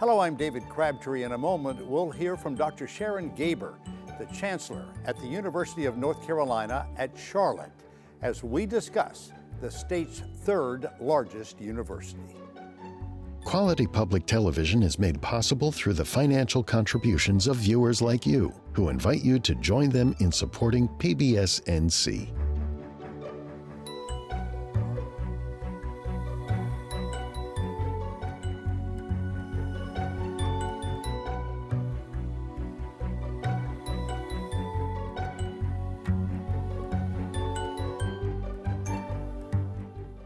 Hello, I'm David Crabtree. In a moment, we'll hear from Dr. Sharon Gaber, the chancellor at the University of North Carolina at Charlotte, as we discuss the state's third largest university. Quality public television is made possible through the financial contributions of viewers like you, who invite you to join them in supporting PBS NC.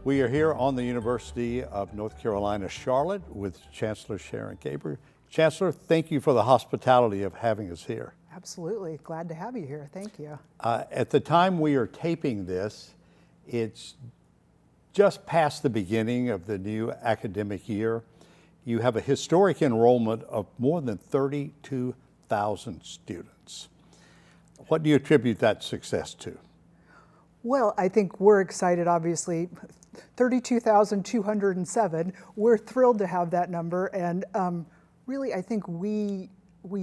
We are here on the University of North Carolina, Charlotte, with Chancellor Sharon Gaber. Chancellor, thank you for the hospitality of having us here. Absolutely. Glad to have you here. Thank you. At the time we are taping this, it's just past the beginning of the new academic year. You have a historic enrollment of more than 32,000 students. What do you attribute that success to? Well, I think we're excited, obviously. 32,207. We're thrilled to have that number, and really I think we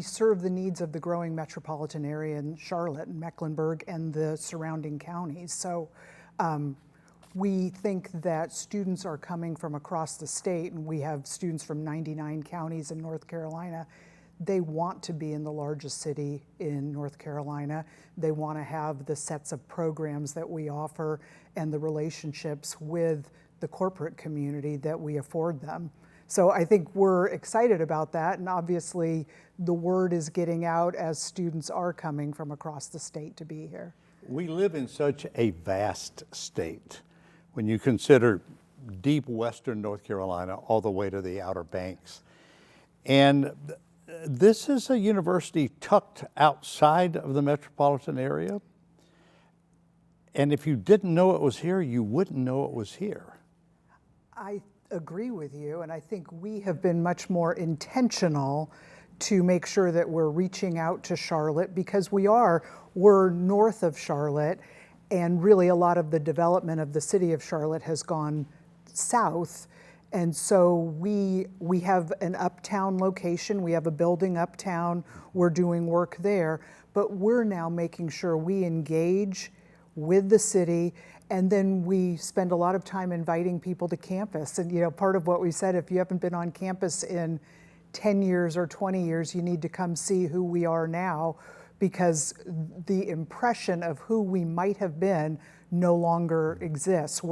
serve the needs of the growing metropolitan area in Charlotte and Mecklenburg and the surrounding counties. So we think that students are coming from across the state, and we have students from 99 counties in North Carolina. They want to be in the largest city in North Carolina. They want to have the sets of programs that we offer and the relationships with the corporate community that we afford them. So I think we're excited about that, and obviously the word is getting out as students are coming from across the state to be here. We live in such a vast state. When you consider deep western North Carolina all the way to the Outer Banks. And this is a university tucked outside of the metropolitan area. And if you didn't know it was here, you wouldn't know it was here. I agree with you, and I think we have been much more intentional to make sure that we're reaching out to Charlotte, because we're north of Charlotte, and really a lot of the development of the city of Charlotte has gone south. And so we have an uptown location, we have a building uptown, we're doing work there, but we're now making sure we engage with the city, and then we spend a lot of time inviting people to campus. And part of what we said, if you haven't been on campus in 10 years or 20 years, you need to come see who we are now, because the impression of who we might have been no longer exists.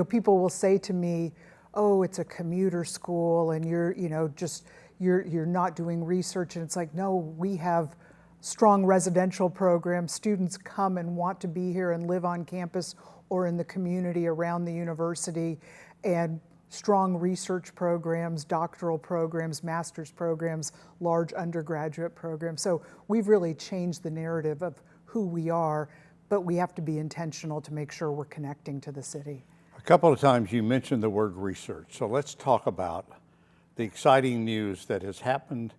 People will say to me, oh, it's a commuter school and you're not doing research. And it's like, no, we have strong residential programs. Students come and want to be here and live on campus or in the community around the university, and strong research programs, doctoral programs, master's programs, large undergraduate programs. So we've really changed the narrative of who we are, but we have to be intentional to make sure we're connecting to the city. A couple of times you mentioned the word research, so let's talk about the exciting news that has happened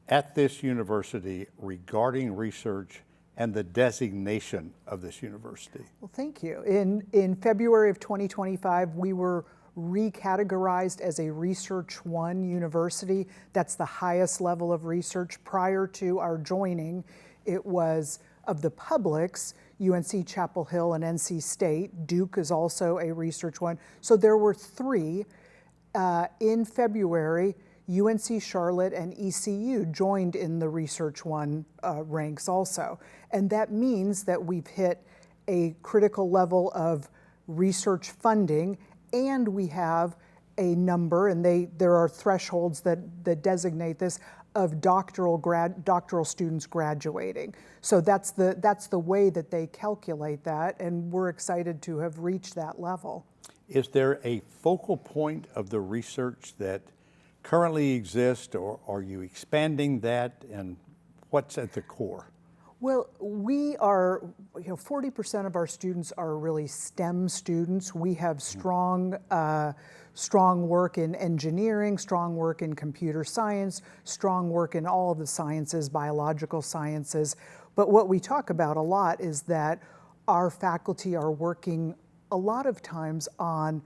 at this university regarding research and the designation of this university. Well, thank you. In February of 2025, we were recategorized as a Research 1 university. That's the highest level of research. Prior to our joining, it was of the publics, UNC Chapel Hill and NC State. Duke is also a Research 1. So there were three. In February, UNC Charlotte and ECU joined in the Research 1 ranks also. And that means that we've hit a critical level of research funding, and we have a number, and there are thresholds that designate this, of doctoral students graduating. So that's the way that they calculate that, and we're excited to have reached that level. Is there a focal point of the research that currently exists, or are you expanding that, and what's at the core? Well, we are, 40% of our students are really STEM students. We have strong work in engineering, strong work in computer science, strong work in all of the sciences, biological sciences. But what we talk about a lot is that our faculty are working a lot of times on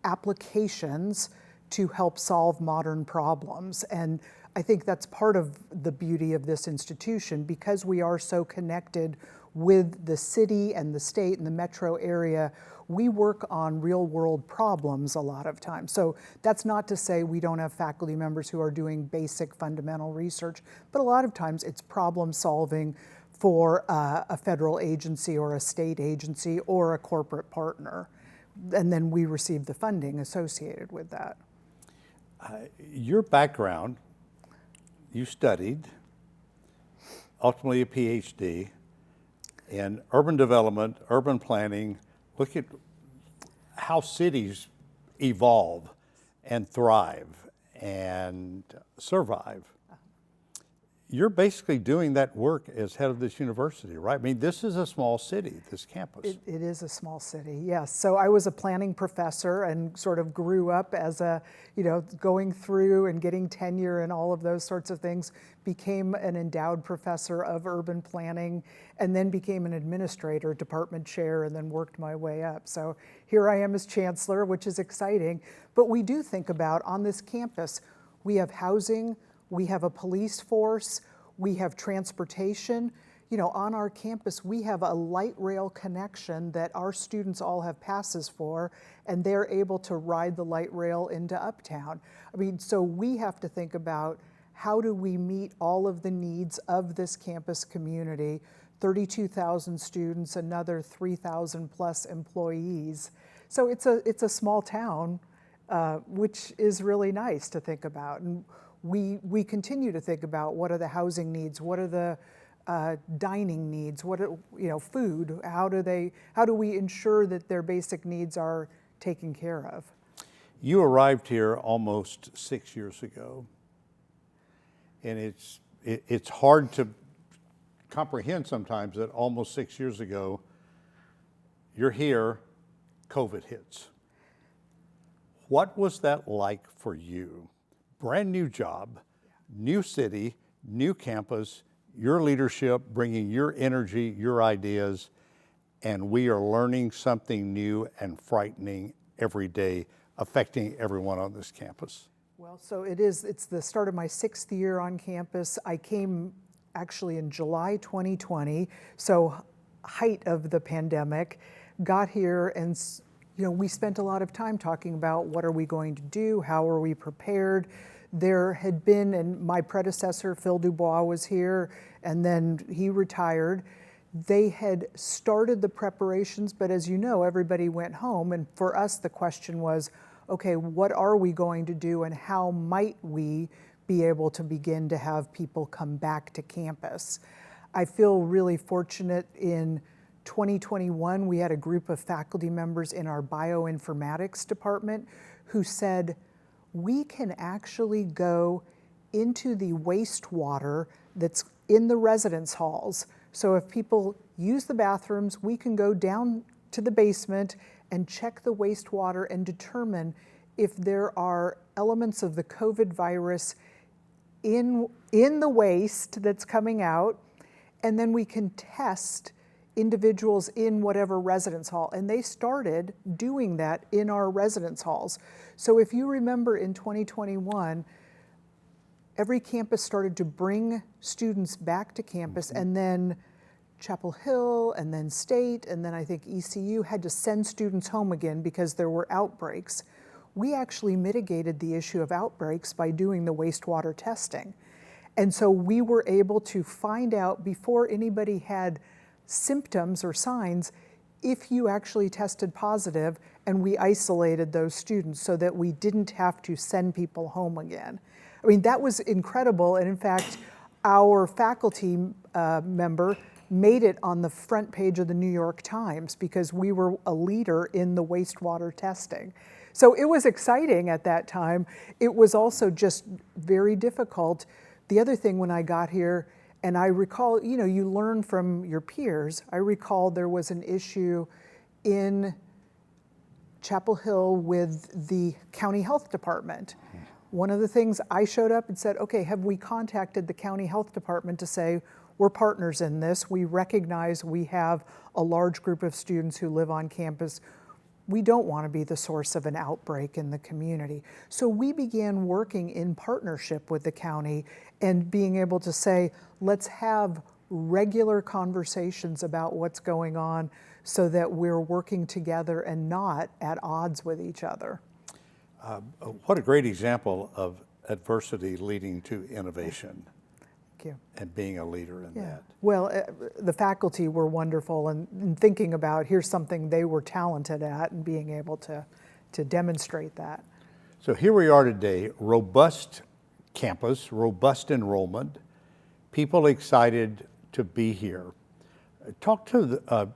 applications to help solve modern problems. And I think that's part of the beauty of this institution, because we are so connected with the city and the state and the metro area. We work on real world problems a lot of times. So that's not to say we don't have faculty members who are doing basic fundamental research, but a lot of times it's problem solving for a federal agency or a state agency or a corporate partner. And then we receive the funding associated with that. Your background, you studied, ultimately a PhD in urban development, urban planning. Look at how cities evolve and thrive and survive. You're basically doing that work as head of this university, right? I mean, this is a small city, this campus. It is a small city, yes. So I was a planning professor and sort of grew up as a, going through and getting tenure and all of those sorts of things, became an endowed professor of urban planning, and then became an administrator, department chair, and then worked my way up. So here I am as chancellor, which is exciting. But we do think about, on this campus, we have housing, we have a police force, we have transportation. On our campus, we have a light rail connection that our students all have passes for, and they're able to ride the light rail into Uptown. I mean, so we have to think about, how do we meet all of the needs of this campus community? 32,000 students, another 3,000 plus employees. So it's a small town, which is really nice to think about. And we continue to think about, what are the housing needs, what are the dining needs, what are, food, how do we ensure that their basic needs are taken care of? You arrived here almost 6 years ago, and it's hard to comprehend sometimes that almost 6 years ago, you're here, COVID hits. What was that like for you? Brand new job, new city, new campus, your leadership, bringing your energy, your ideas, and we are learning something new and frightening every day, affecting everyone on this campus. Well, so it's the start of my 6th year on campus. I came actually in July 2020, so height of the pandemic, got here, and we spent a lot of time talking about, what are we going to do? How are we prepared? There had been, and my predecessor, Phil Dubois, was here, and then he retired. They had started the preparations, but as you know, everybody went home. And for us, the question was, okay, what are we going to do, and how might we be able to begin to have people come back to campus? I feel really fortunate. In 2021, we had a group of faculty members in our bioinformatics department who said, we can actually go into the wastewater that's in the residence halls. So if people use the bathrooms, we can go down to the basement and check the wastewater and determine if there are elements of the COVID virus in the waste that's coming out, and then we can test individuals in whatever residence hall. And they started doing that in our residence halls. So if you remember, in 2021, every campus started to bring students back to campus, and then Chapel Hill, and then State, and then I think ECU had to send students home again because there were outbreaks. We actually mitigated the issue of outbreaks by doing the wastewater testing. And so we were able to find out, before anybody had symptoms or signs, if you actually tested positive, and we isolated those students so that we didn't have to send people home again. I mean, that was incredible. And in fact, our faculty member made it on the front page of the New York Times because we were a leader in the wastewater testing. So it was exciting at that time. It was also just very difficult. The other thing, when I got here, and I recall, you learn from your peers. I recall there was an issue in Chapel Hill with the county health department. One of the things, I showed up and said, okay, have we contacted the county health department to say, we're partners in this. We recognize we have a large group of students who live on campus. We don't want to be the source of an outbreak in the community. So we began working in partnership with the county and being able to say, let's have regular conversations about what's going on so that we're working together and not at odds with each other. What a great example of adversity leading to innovation. Thank you. And being a leader in that. Well, the faculty were wonderful in thinking about here's something they were talented at and being able to demonstrate that. So here we are today, robust campus, robust enrollment, people excited to be here. Talk to the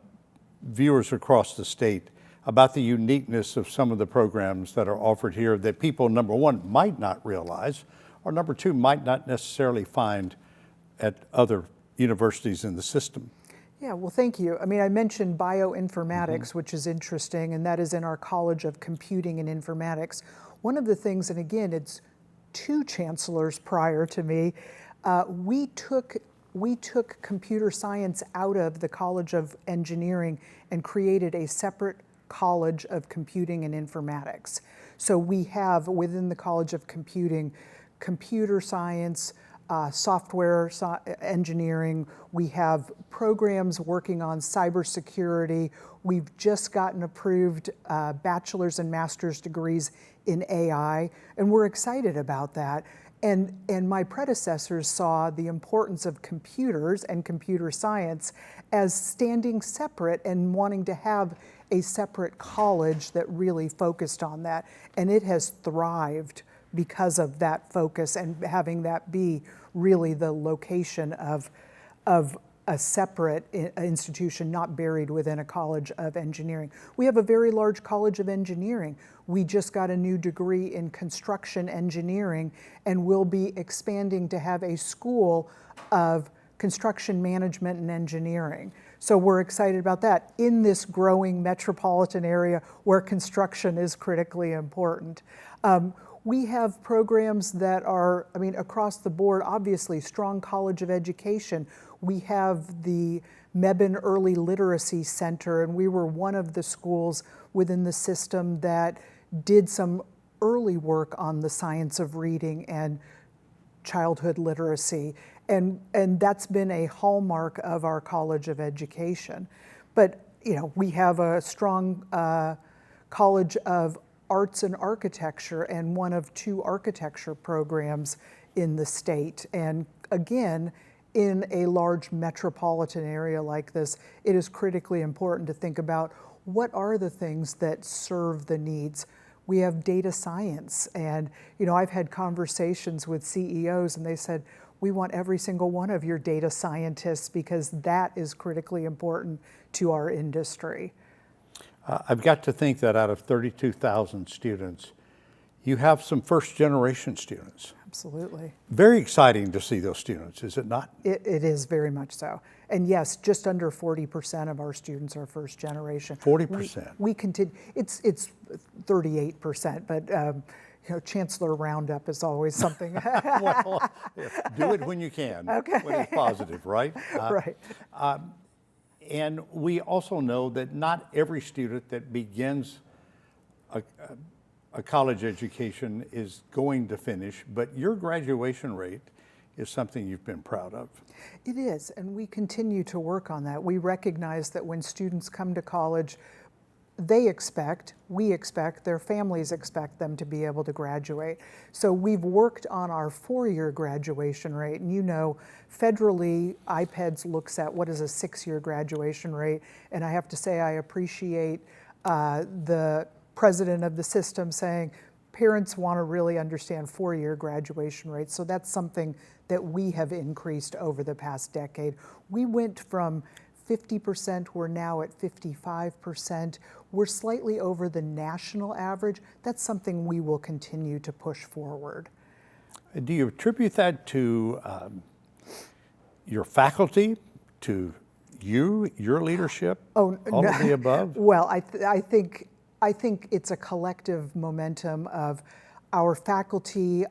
viewers across the state about the uniqueness of some of the programs that are offered here that people, number one, might not realize, or number two, might not necessarily find at other universities in the system. Yeah, well, thank you. I mean, I mentioned bioinformatics, which is interesting, and that is in our College of Computing and Informatics. One of the things, and again, it's two chancellors prior to me, we took computer science out of the College of Engineering and created a separate College of Computing and Informatics. So we have within the College of Computing, computer science, software engineering. We have programs working on cybersecurity. We've just gotten approved bachelor's and master's degrees in AI, and we're excited about that. And my predecessors saw the importance of computers and computer science as standing separate and wanting to have a separate college that really focused on that. And it has thrived because of that focus and having that be really the location of a separate institution, not buried within a College of Engineering. We have a very large College of Engineering. We just got a new degree in construction engineering, and we'll be expanding to have a school of construction management and engineering. So we're excited about that in this growing metropolitan area where construction is critically important. We have programs that are, I mean, across the board, obviously, strong college of education. We have the Mebane Early Literacy Center, and we were one of the schools within the system that did some early work on the science of reading and childhood literacy. And that's been a hallmark of our College of Education. But, you know, we have a strong College of Arts and Architecture and one of two architecture programs in the state. And again, in a large metropolitan area like this, it is critically important to think about what are the things that serve the needs. We have data science, and you know, I've had conversations with CEOs and they said, we want every single one of your data scientists because that is critically important to our industry. I've got to think that out of 32,000 students, you have some first-generation students. Absolutely. Very exciting to see those students, is it not? It is very much so. And yes, just under 40% of our students are first generation. 40%. We continue, it's 38%, but you know, Chancellor Roundup is always something. Well, do it when you can, Okay. when it's positive, right? Right. And we also know that not every student that begins a college education is going to finish, but your graduation rate is something you've been proud of. It is, and we continue to work on that. We recognize that when students come to college, they expect, we expect, their families expect them to be able to graduate. So we've worked on our 4-year graduation rate, and you know, federally, IPEDS looks at what is a 6-year graduation rate, and I have to say I appreciate the president of the system saying parents want to really understand 4-year graduation rates. So that's something that we have increased over the past decade. We went from 50%, we're now at 55%. We're slightly over the national average. That's something we will continue to push forward. Do you attribute that to your faculty, to you, your leadership, all of the above? Well, I think it's a collective momentum of our faculty,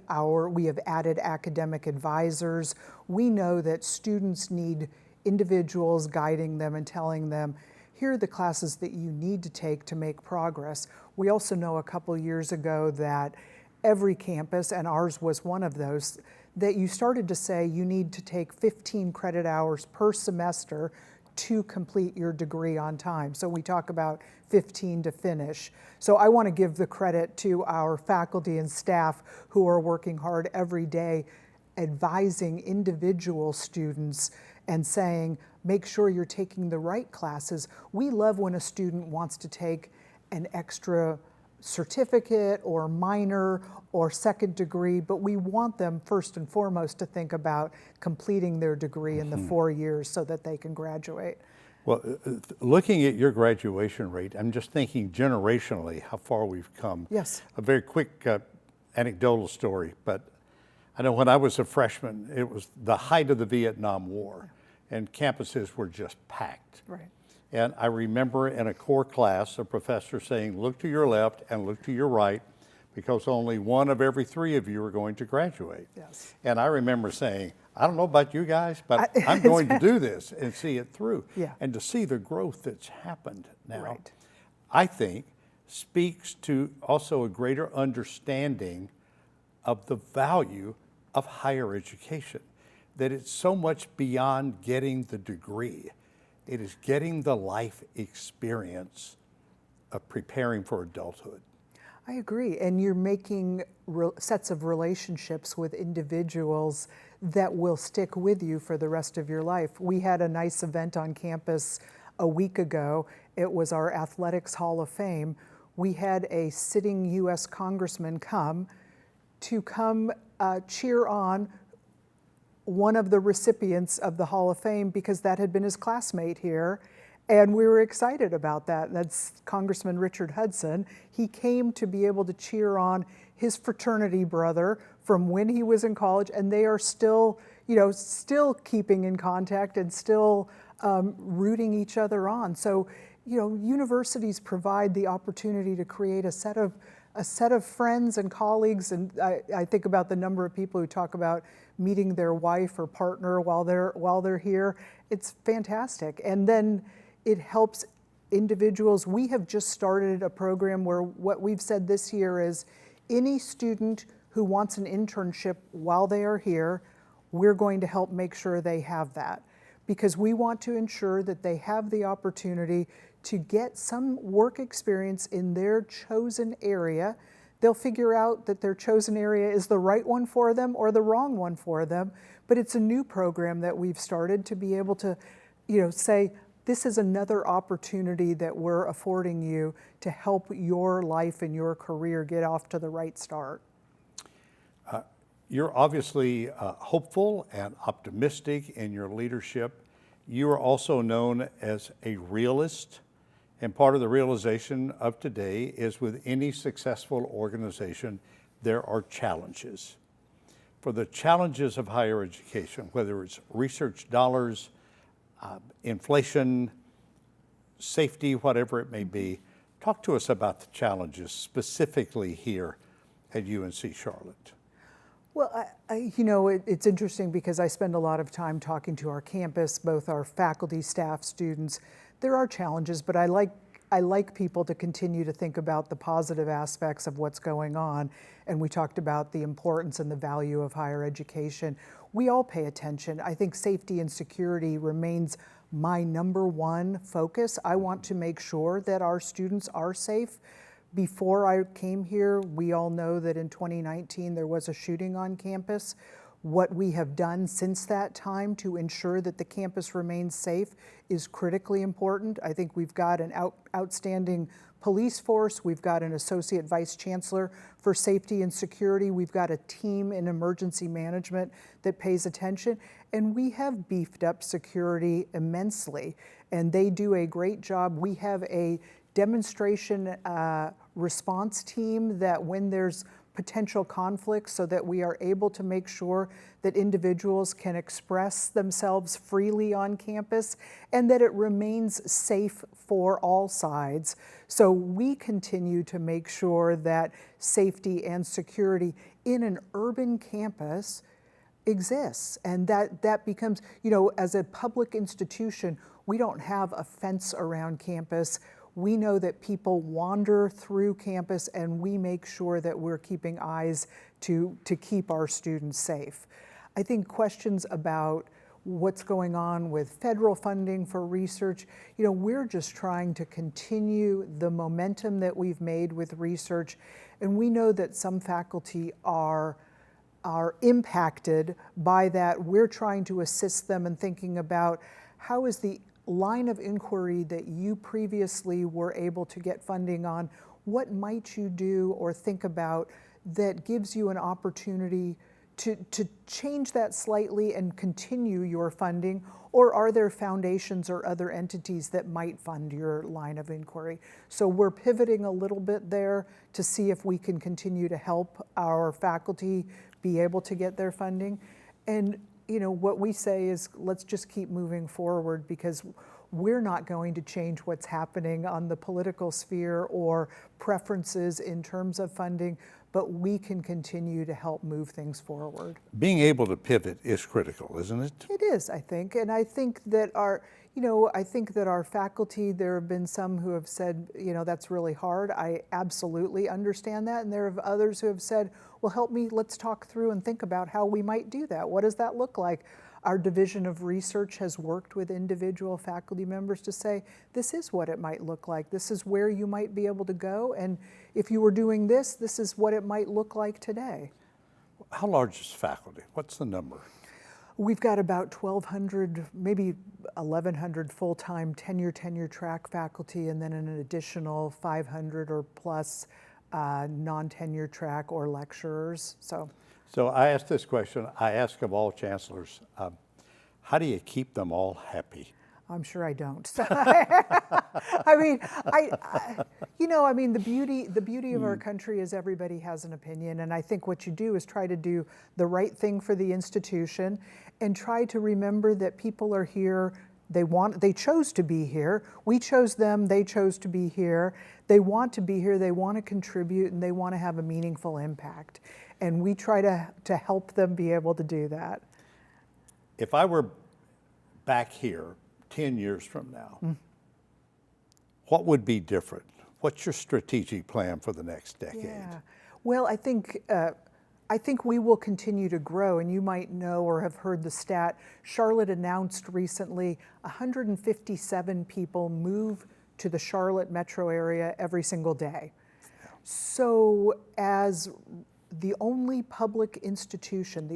we have added academic advisors. We know that students need individuals guiding them and telling them, here are the classes that you need to take to make progress. We also know a couple years ago that every campus, and ours was one of those, that you started to say you need to take 15 credit hours per semester to complete your degree on time. So we talk about 15 to finish. So I want to give the credit to our faculty and staff who are working hard every day advising individual students and saying, make sure you're taking the right classes. We love when a student wants to take an extra certificate or minor or second degree, but we want them first and foremost to think about completing their degree in the 4 years so that they can graduate. Well, looking at your graduation rate, I'm just thinking generationally how far we've come. Yes. A very quick anecdotal story, but I know when I was a freshman, it was the height of the Vietnam War, and campuses were just packed. Right. And I remember in a core class, a professor saying, look to your left and look to your right, because only one of every three of you are going to graduate. Yes. And I remember saying, I don't know about you guys, but I'm going to do this and see it through. Yeah. And to see the growth that's happened now, Right. I think speaks to also a greater understanding of the value of higher education, that it's so much beyond getting the degree. It is getting the life experience of preparing for adulthood. I agree, and you're making sets of relationships with individuals that will stick with you for the rest of your life. We had a nice event on campus a week ago. It was our Athletics Hall of Fame. We had a sitting U.S. congressman come cheer on one of the recipients of the Hall of Fame because that had been his classmate here. And we were excited about that. That's Congressman Richard Hudson. He came to be able to cheer on his fraternity brother from when he was in college, and they are still, still keeping in contact and still rooting each other on. So, universities provide the opportunity to create a set of friends and colleagues, and I think about the number of people who talk about meeting their wife or partner while they're here. It's fantastic, and then it helps individuals. We have just started a program where what we've said this year is any student who wants an internship while they are here, we're going to help make sure they have that, because we want to ensure that they have the opportunity to get some work experience in their chosen area. They'll figure out that their chosen area is the right one for them or the wrong one for them, but it's a new program that we've started to be able to, say, this is another opportunity that we're affording you to help your life and your career get off to the right start. You're obviously hopeful and optimistic in your leadership. You are also known as a realist, and part of the realization of today is with any successful organization, there are challenges. For the challenges of higher education, whether it's research dollars, inflation, safety, whatever it may be, talk to us about the challenges specifically here at UNC Charlotte. Well, it's interesting because I spend a lot of time talking to our campus, both our faculty, staff, students. There are challenges, but I like people to continue to think about the positive aspects of what's going on. And we talked about the importance and the value of higher education. We all pay attention. I think safety and security remains my number one focus. I want to make sure that our students are safe. Before I came here, we all know that in 2019 there was a shooting on campus. What we have done since that time to ensure that the campus remains safe is critically important. I think we've got an outstanding police force. We've got an associate vice chancellor for safety and security. We've got a team in emergency management that pays attention. And we have beefed up security immensely. And they do a great job. We have a demonstration response team that when there's potential conflicts, so that we are able to make sure that individuals can express themselves freely on campus and that it remains safe for all sides. So we continue to make sure that safety and security in an urban campus exists, and that becomes, as a public institution, We don't have a fence around campus. We know that people wander through campus, and we make sure that we're keeping eyes to keep our students safe. I think questions about what's going on with federal funding for research, we're just trying to continue the momentum that we've made with research, and we know that some faculty are impacted by that. We're trying to assist them in thinking about how is the line of inquiry that you previously were able to get funding on, what might you do or think about that gives you an opportunity to change that slightly and continue your funding, or are there foundations or other entities that might fund your line of inquiry? So we're pivoting a little bit there to see if we can continue to help our faculty be able to get their funding. And what we say is, let's just keep moving forward, because we're not going to change what's happening on the political sphere or preferences in terms of funding, but we can continue to help move things forward. Being able to pivot is critical, isn't it? It is, I think, and I think that our faculty, there have been some who have said, that's really hard. I absolutely understand that, and there are others who have said, well, help me, let's talk through and think about how we might do that. What does that look like? Our Division of Research has worked with individual faculty members to say, this is what it might look like. This is where you might be able to go. And if you were doing this, this is what it might look like today. How large is faculty? What's the number? We've got about 1,200, maybe 1,100 full-time tenure track faculty, and then an additional 500 or plus non-tenure track or lecturers. So I asked this question, I ask of all chancellors, how do you keep them all happy? I'm sure I don't. I mean, the beauty of our country is everybody has an opinion, and I think what you do is try to do the right thing for the institution, and try to remember that people are here. They chose to be here. We chose them. They chose to be here. They want to be here. They want to contribute, and they want to have a meaningful impact. And we try to help them be able to do that. If I were back here 10 years from now, what would be different? What's your strategic plan for the next decade? Yeah. Well, I think we will continue to grow, and you might know or have heard the stat. Charlotte announced recently 157 people move to the Charlotte metro area every single day. Yeah. So as the only public institution,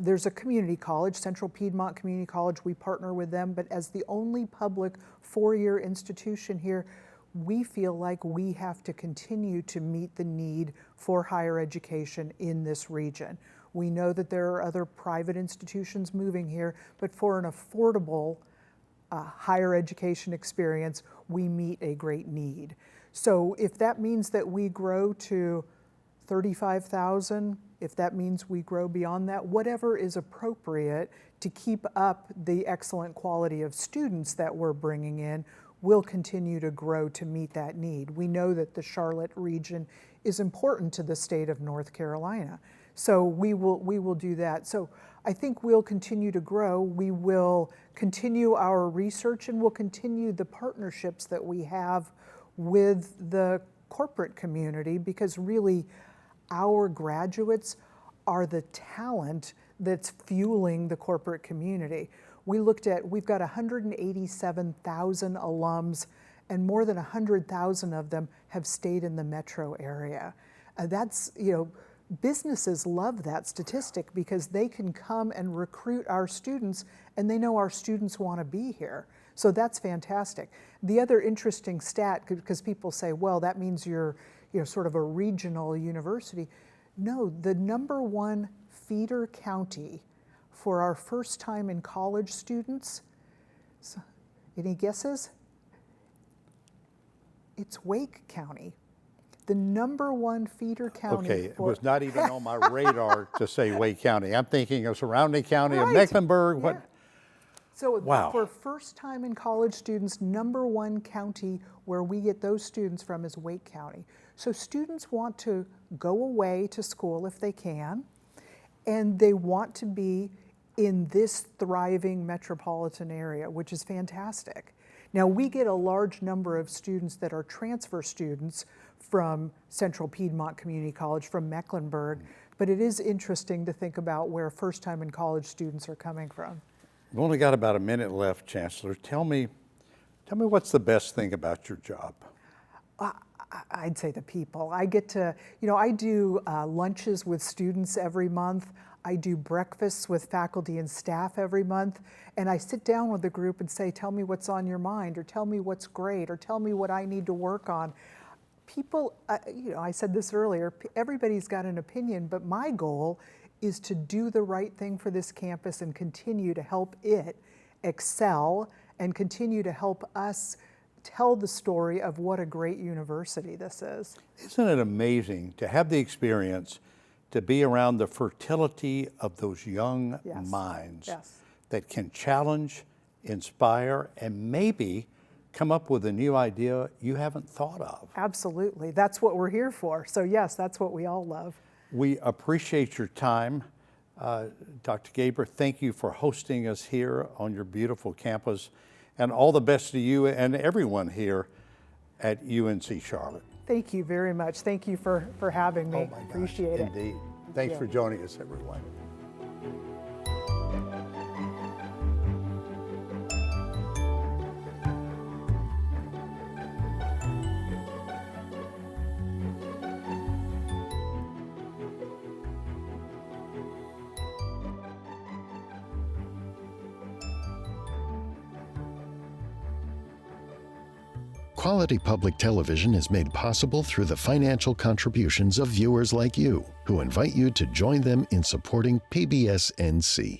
there's a community college, Central Piedmont Community College, we partner with them, but as the only public four-year institution here, we feel like we have to continue to meet the need for higher education in this region. We know that there are other private institutions moving here, but for an affordable higher education experience, we meet a great need. So if that means that we grow to 35,000, if that means we grow beyond that, whatever is appropriate to keep up the excellent quality of students that we're bringing in, will continue to grow to meet that need. We know that the Charlotte region is important to the state of North Carolina, so we will do that. So I think we'll continue to grow. We will continue our research, and we'll continue the partnerships that we have with the corporate community, because really our graduates are the talent that's fueling the corporate community. We've got 187,000 alums, and more than 100,000 of them have stayed in the metro area. Businesses love that statistic, because they can come and recruit our students, and they know our students want to be here. So that's fantastic. The other interesting stat, because people say, well, that means you're sort of a regional university. No, the number one feeder county for our first time in college students, so, any guesses? It's Wake County. The number one feeder county. Okay, it was not even on my radar to say Wake County. I'm thinking of surrounding county of Right. Mecklenburg. Yeah. What? So Wow. for first time in college students, number one county where we get those students from is Wake County. So students want to go away to school if they can, and they want to be in this thriving metropolitan area, which is fantastic. Now, we get a large number of students that are transfer students from Central Piedmont Community College, from Mecklenburg, but it is interesting to think about where first-time in college students are coming from. We've only got about a minute left, Chancellor. Tell me what's the best thing about your job? I'd say the people. I get to, I do lunches with students every month. I do breakfasts with faculty and staff every month. And I sit down with the group and say, tell me what's on your mind, or tell me what's great, or tell me what I need to work on. People, I said this earlier, everybody's got an opinion, but my goal is to do the right thing for this campus and continue to help it excel and continue to help us tell the story of what a great university this is. Isn't it amazing to have the experience to be around the fertility of those young minds that can challenge, inspire, and maybe come up with a new idea you haven't thought of? Absolutely. That's what we're here for. So yes, that's what we all love. We appreciate your time. Dr. Gaber, thank you for hosting us here on your beautiful campus, and all the best to you and everyone here at UNC Charlotte. Thank you very much. Thank you for having me. Oh my gosh, Appreciate it. indeed. Thanks for joining us, everyone. Quality public television is made possible through the financial contributions of viewers like you, who invite you to join them in supporting PBS NC.